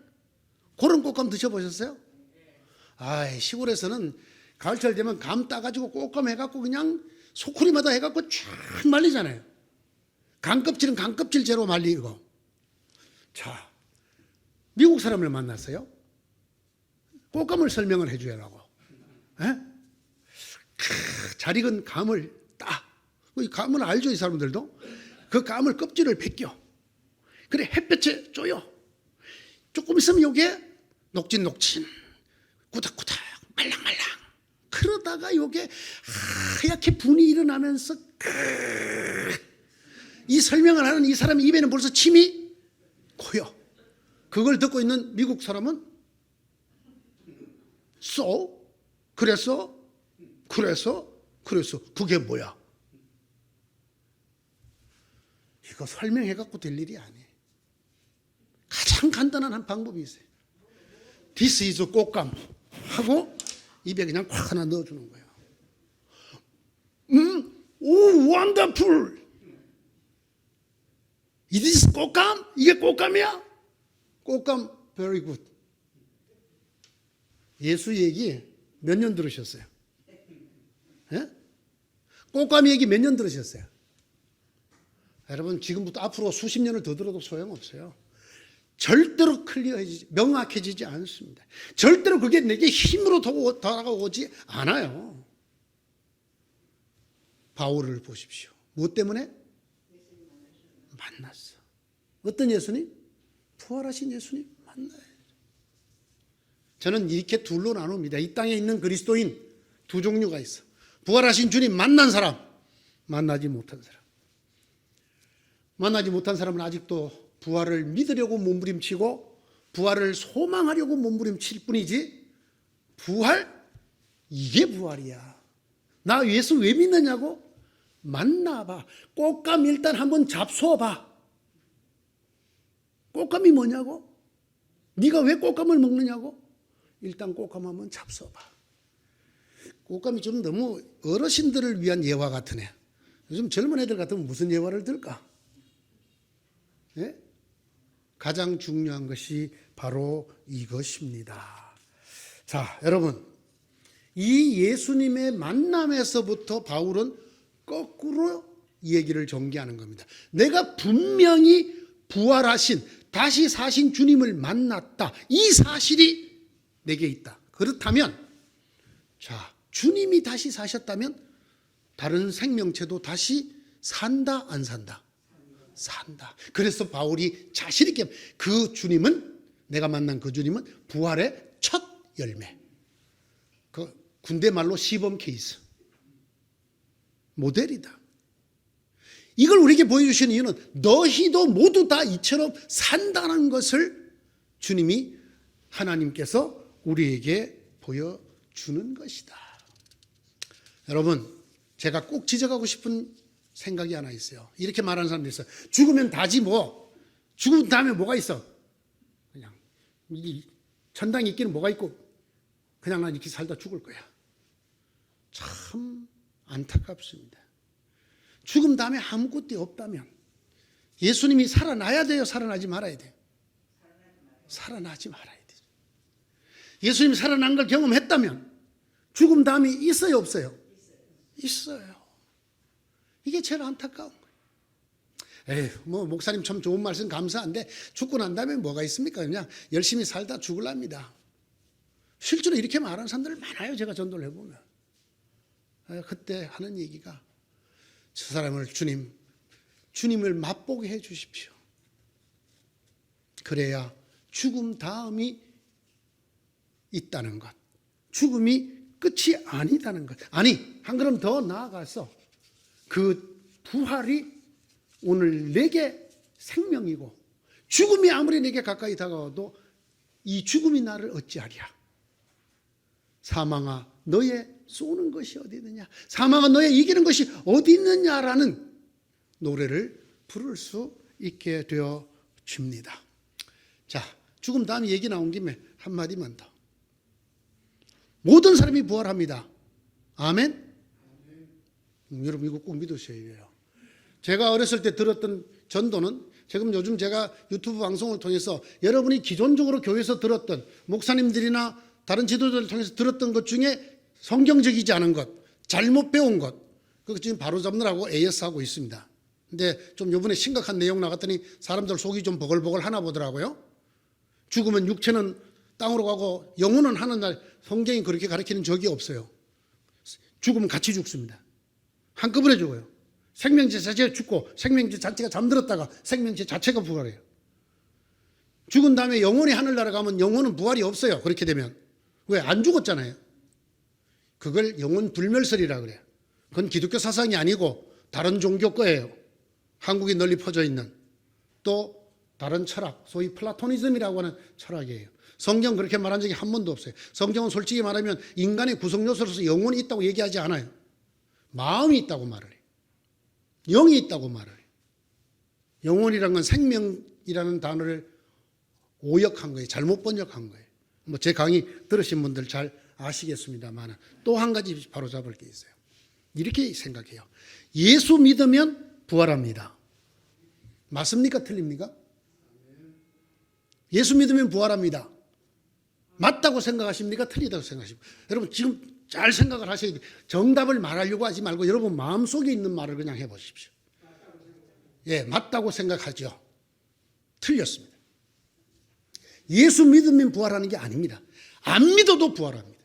그런 꽃감 드셔보셨어요? 시골에서는 가을철 되면 감 따가지고 꽃감 해갖고 그냥 소쿠리마다 해갖고 쫙 말리잖아요. 감껍질은 감껍질 재로 말리고. 자, 미국 사람을 만났어요. 꽃감을 설명을 해주라고. 잘 익은 감을 따. 이 감을 알죠, 이 사람들도? 그 감을 껍질을 벗겨. 그래, 햇볕에 쪼여. 조금 있으면 이게 녹진녹진, 꾸덕꾸덕, 말랑말랑. 그러다가 이게 하얗게 분이 일어나면서 이 설명을 하는 이 사람 입에는 벌써 침이 고여. 그걸 듣고 있는 미국 사람은 그래서 그게 뭐야? 이거 설명해갖고 될 일이 아니에요. 가장 간단한 한 방법이 있어요. This is 꽃감 하고 입에 그냥 콱 하나 넣어주는 거예요. 오, wonderful. It is 꽃감? 이게 꽃감이야? 꽃감, very good. 예수 얘기 몇 년 들으셨어요? 예? 꽃감 얘기 몇 년 들으셨어요? 여러분, 지금부터 앞으로 수십 년을 더 들어도 소용없어요. 절대로 명확해지지 않습니다. 절대로 그게 내게 힘으로 돌아오지 않아요. 바울을 보십시오. 무엇 때문에? 만났어. 어떤 예수님? 부활하신 예수님 만나요. 저는 이렇게 둘로 나눕니다. 이 땅에 있는 그리스도인 두 종류가 있어. 부활하신 주님 만난 사람, 만나지 못한 사람. 만나지 못한 사람은 아직도 부활을 믿으려고 몸부림치고 부활을 소망하려고 몸부림칠 뿐이지, 부활? 이게 부활이야. 나 예수 왜 믿느냐고? 만나봐. 꽃감 일단 한번 잡숴봐. 꽃감이 뭐냐고? 네가 왜 꽃감을 먹느냐고? 일단 꽃감 한번 잡숴봐. 꽃감이 좀 너무 어르신들을 위한 예화 같으네. 요즘 젊은 애들 같으면 무슨 예화를 들까? 예? 가장 중요한 것이 바로 이것입니다. 자, 여러분, 이 예수님의 만남에서부터 바울은 거꾸로 얘기를 전개하는 겁니다. 내가 분명히 부활하신, 다시 사신 주님을 만났다. 이 사실이 내게 있다. 그렇다면, 자, 주님이 다시 사셨다면 다른 생명체도 다시 산다, 안 산다? 산다. 그래서 바울이 자신 있게 그 주님은, 내가 만난 그 주님은 부활의 첫 열매. 그 군대 말로 시범 케이스. 모델이다. 이걸 우리에게 보여주신 이유는 너희도 모두 다 이처럼 산다는 것을 주님이, 하나님께서 우리에게 보여주는 것이다. 여러분, 제가 꼭 지적하고 싶은 생각이 하나 있어요. 이렇게 말하는 사람들이 있어요. 죽으면 다지 뭐. 죽은 다음에 뭐가 있어. 그냥 이 천당에 있기는 뭐가 있고 그냥 난 이렇게 살다 죽을 거야. 참 안타깝습니다. 죽음 다음에 아무것도 없다면 예수님이 살아나야 돼요? 살아나지 말아야 돼요? 살아나지 말아야 돼요. 예수님이 살아난 걸 경험했다면 죽음 다음에 있어요? 없어요? 있어요. 이게 제일 안타까운 거예요. 에휴, 뭐 목사님 참 좋은 말씀 감사한데 죽고 난 다음에 뭐가 있습니까? 그냥 열심히 살다 죽을랍니다. 실제로 이렇게 말하는 사람들 많아요. 제가 전도를 해보면. 그때 하는 얘기가, 저 사람을 주님을 맛보게 해 주십시오. 그래야 죽음 다음이 있다는 것, 죽음이 끝이 아니다는 것. 아니, 한 걸음 더 나아가서 그 부활이 오늘 내게 생명이고, 죽음이 아무리 내게 가까이 다가와도 이 죽음이 나를 어찌하랴. 사망아, 너의 쏘는 것이 어디 있느냐, 사망아 너의 이기는 것이 어디 있느냐라는 노래를 부를 수 있게 되어 줍니다. 자, 죽음 다음 얘기 나온 김에 한마디만 더. 모든 사람이 부활합니다. 아멘? 여러분 이거 꼭 믿으셔야 돼요. 제가 어렸을 때 들었던 전도는, 지금 요즘 제가 유튜브 방송을 통해서 여러분이 기존적으로 교회에서 들었던, 목사님들이나 다른 지도자를 통해서 들었던 것 중에 성경적이지 않은 것, 잘못 배운 것, 그거 지금 바로잡느라고 AS하고 있습니다. 근데 좀 요번에 심각한 내용 나갔더니 사람들 속이 좀 버글버글 하나 보더라고요. 죽으면 육체는 땅으로 가고 영혼은 하늘날, 성경이 그렇게 가르치는 적이 없어요. 죽으면 같이 죽습니다. 한꺼번에 죽어요. 생명체 자체가 죽고 생명체 자체가 잠들었다가 생명체 자체가 부활해요. 죽은 다음에 영혼이 하늘나라 가면 영혼은 부활이 없어요. 그렇게 되면. 왜? 안 죽었잖아요. 그걸 영혼 불멸설이라 그래요. 그건 기독교 사상이 아니고 다른 종교 거예요. 한국에 널리 퍼져 있는 또 다른 철학, 소위 플라토니즘이라고 하는 철학이에요. 성경 그렇게 말한 적이 한 번도 없어요. 성경은 솔직히 말하면 인간의 구성요소로서 영혼이 있다고 얘기하지 않아요. 마음이 있다고 말을 해요. 영이 있다고 말을 해요. 영혼이란 건 생명이라는 단어를 오역한 거예요. 잘못 번역한 거예요. 뭐 제 강의 들으신 분들 잘 아시겠습니다만 또 한 가지 바로 잡을 게 있어요. 이렇게 생각해요. 예수 믿으면 부활합니다. 맞습니까? 틀립니까? 예수 믿으면 부활합니다. 맞다고 생각하십니까? 틀리다고 생각하십니까? 여러분 지금 잘 생각을 하셔야 돼요. 정답을 말하려고 하지 말고 여러분 마음속에 있는 말을 그냥 해보십시오. 예, 맞다고 생각하죠. 틀렸습니다. 예수 믿으면 부활하는 게 아닙니다. 안 믿어도 부활합니다.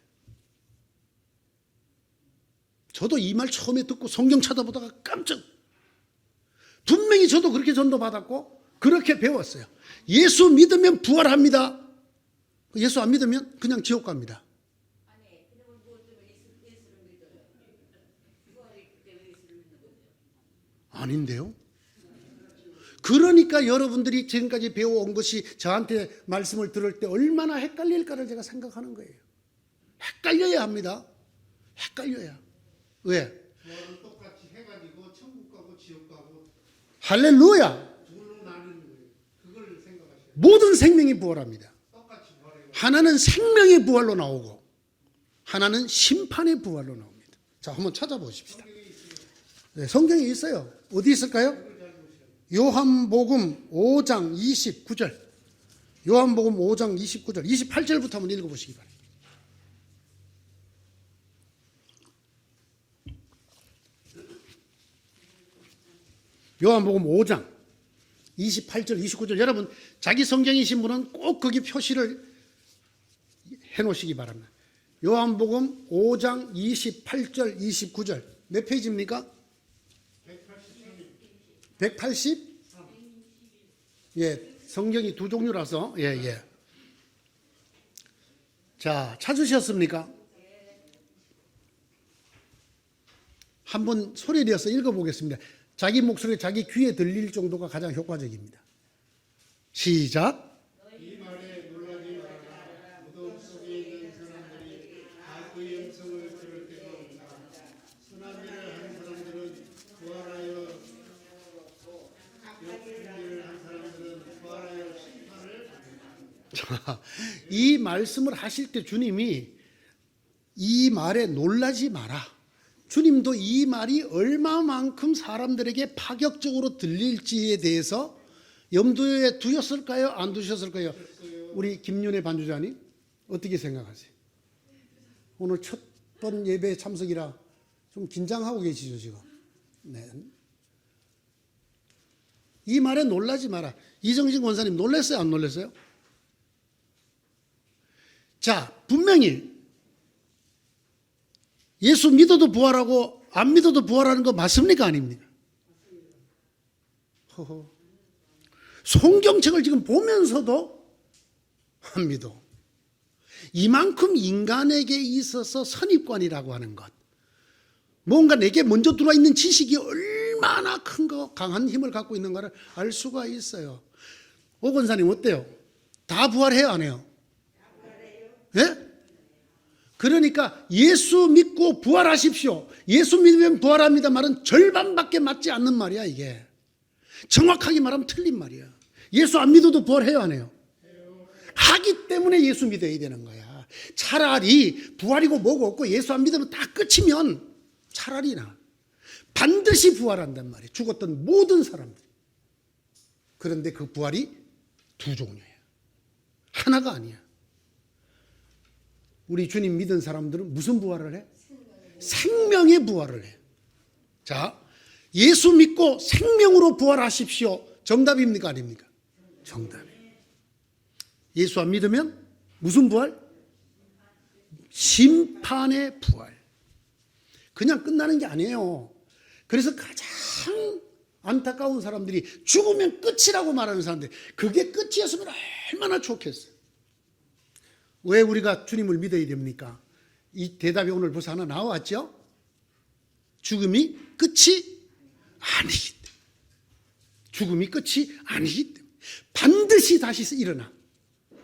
저도 이 말 처음에 듣고 성경 찾아보다가 깜짝, 분명히 저도 그렇게 전도받았고 그렇게 배웠어요. 예수 믿으면 부활합니다. 예수 안 믿으면 그냥 지옥 갑니다. 아닌데요? 그러니까 여러분들이 지금까지 배워온 것이 저한테 말씀을 들을 때 얼마나 헷갈릴까를 제가 생각하는 거예요. 헷갈려야 합니다. 헷갈려야. 왜? 똑같이 해가지고 천국 가고 지옥 가고 할렐루야. 둘로 나뉘는 거예요. 그걸 생각하셔야 돼요. 모든 생명이 부활합니다. 똑같이 부활해요. 하나는 생명의 부활로 나오고 하나는 심판의 부활로 나옵니다. 자, 한번 찾아보십시다. 네, 성경에 있어요. 어디 있을까요? 요한복음 5장 29절. 요한복음 5장 29절, 28절부터 한번 읽어보시기 바랍니다. 요한복음 5장 28절, 29절. 여러분 자기 성경이신 분은 꼭 거기 표시를 해놓으시기 바랍니다. 요한복음 5장 28절, 29절. 몇 페이지입니까? 183. 예, 성경이 두 종류라서 예. 자, 찾으셨습니까? 한번 소리 내어서 읽어보겠습니다. 자기 목소리 자기 귀에 들릴 정도가 가장 효과적입니다. 시작. 이 말에 놀라지 말아라. 무덤 속에 있는 사람들이 다 그 영성을 들을 때가 온다. 선한 일을 한 사람들은 부활하여 역한 일을 한 사람들은 부활하여 심판을 받는다. 자, 이 말씀을 하실 때 주님이 이 말에 놀라지 마라. 주님도 이 말이 얼마만큼 사람들에게 파격적으로 들릴지에 대해서 염두에 두셨을까요? 안 두셨을까요? 우리 김윤혜 반주자님 어떻게 생각하세요? 오늘 첫 번 예배 참석이라 좀 긴장하고 계시죠 지금? 네. 이 말에 놀라지 마라. 이정진 권사님 놀랐어요? 안 놀랐어요? 자, 분명히 예수 믿어도 부활하고 안 믿어도 부활하는 거 맞습니까? 아닙니까? 허허. 성경책을 지금 보면서도 안 믿어. 이만큼 인간에게 있어서 선입관이라고 하는 것, 뭔가 내게 먼저 들어와 있는 지식이 얼마나 큰 거, 강한 힘을 갖고 있는가를 알 수가 있어요. 오 권사님 어때요? 다 부활해요, 안 해요? 예? 그러니까 예수 믿고 부활하십시오. 예수 믿으면 부활합니다 말은 절반밖에 맞지 않는 말이야 이게. 정확하게 말하면 틀린 말이야. 예수 안 믿어도 부활해요 안 해요? 하기 때문에 예수 믿어야 되는 거야. 차라리 부활이고 뭐고 없고 예수 안 믿으면 다 끝이면 차라리 나. 반드시 부활한단 말이야. 죽었던 모든 사람들. 그런데 그 부활이 두 종류야. 하나가 아니야. 우리 주님 믿은 사람들은 무슨 부활을 해? 생명의 부활을 해. 자, 예수 믿고 생명으로 부활하십시오. 정답입니까? 아닙니까? 정답이에요. 예수 안 믿으면 무슨 부활? 심판의 부활. 그냥 끝나는 게 아니에요. 그래서 가장 안타까운 사람들이 죽으면 끝이라고 말하는 사람들, 그게 끝이었으면 얼마나 좋겠어요. 왜 우리가 주님을 믿어야 됩니까? 이 대답이 오늘 벌써 하나 나왔죠? 죽음이 끝이 아니기 때문에. 죽음이 끝이 아니기 때문에. 반드시 다시 일어나.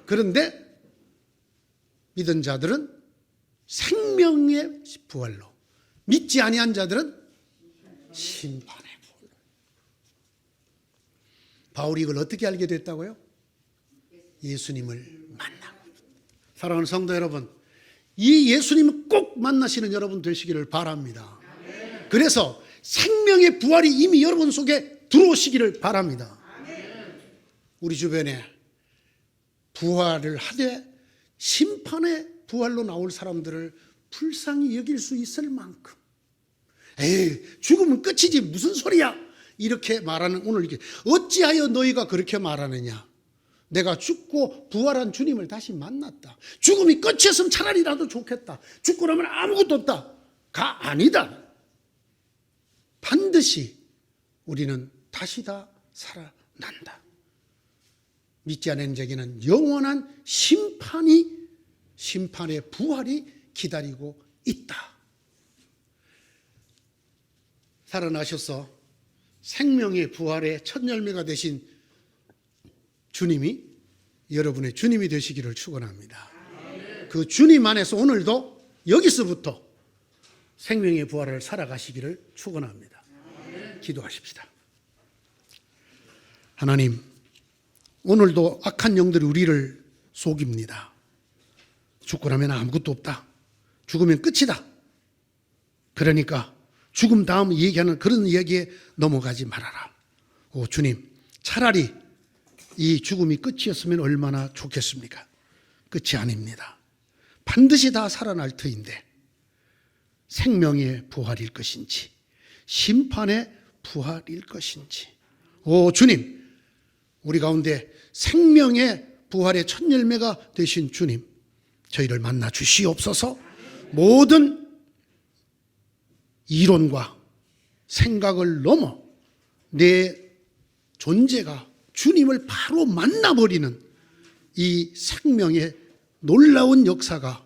그런데 믿은 자들은 생명의 부활로, 믿지 아니한 자들은 심판의 부활로. 바울이 이걸 어떻게 알게 됐다고요? 예수님을 만나고. 사랑하는 성도 여러분, 이 예수님을 꼭 만나시는 여러분 되시기를 바랍니다. 그래서 생명의 부활이 이미 여러분 속에 들어오시기를 바랍니다. 우리 주변에 부활을 하되 심판의 부활로 나올 사람들을 불쌍히 여길 수 있을 만큼, 에이 죽으면 끝이지 무슨 소리야 이렇게 말하는 오늘 이게 어찌하여 너희가 그렇게 말하느냐. 내가 죽고 부활한 주님을 다시 만났다. 죽음이 끝이었으면 차라리라도 좋겠다. 죽고 나면 아무것도 없다가 아니다. 반드시 우리는 다시 다 살아난다. 믿지 않는 자에게는 영원한 심판의 부활이 기다리고 있다. 살아나셔서 생명의 부활의 첫 열매가 되신 주님이 여러분의 주님이 되시기를 축원합니다. 그 주님 안에서 오늘도 여기서부터 생명의 부활을 살아가시기를 축원합니다. 기도하십시다. 하나님, 오늘도 악한 영들이 우리를 속입니다. 죽고 나면 아무것도 없다. 죽으면 끝이다. 그러니까 죽음 다음 얘기하는 그런 이야기에 넘어가지 말아라. 오 주님, 차라리 이 죽음이 끝이었으면 얼마나 좋겠습니까? 끝이 아닙니다. 반드시 다 살아날 터인데 생명의 부활일 것인지 심판의 부활일 것인지, 오 주님, 우리 가운데 생명의 부활의 첫 열매가 되신 주님, 저희를 만나 주시옵소서. 모든 이론과 생각을 넘어 내 존재가 주님을 바로 만나버리는 이 생명의 놀라운 역사가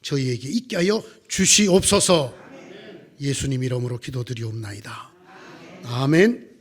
저희에게 있게 하여 주시옵소서. 예수님 이름으로 기도드리옵나이다. 아멘.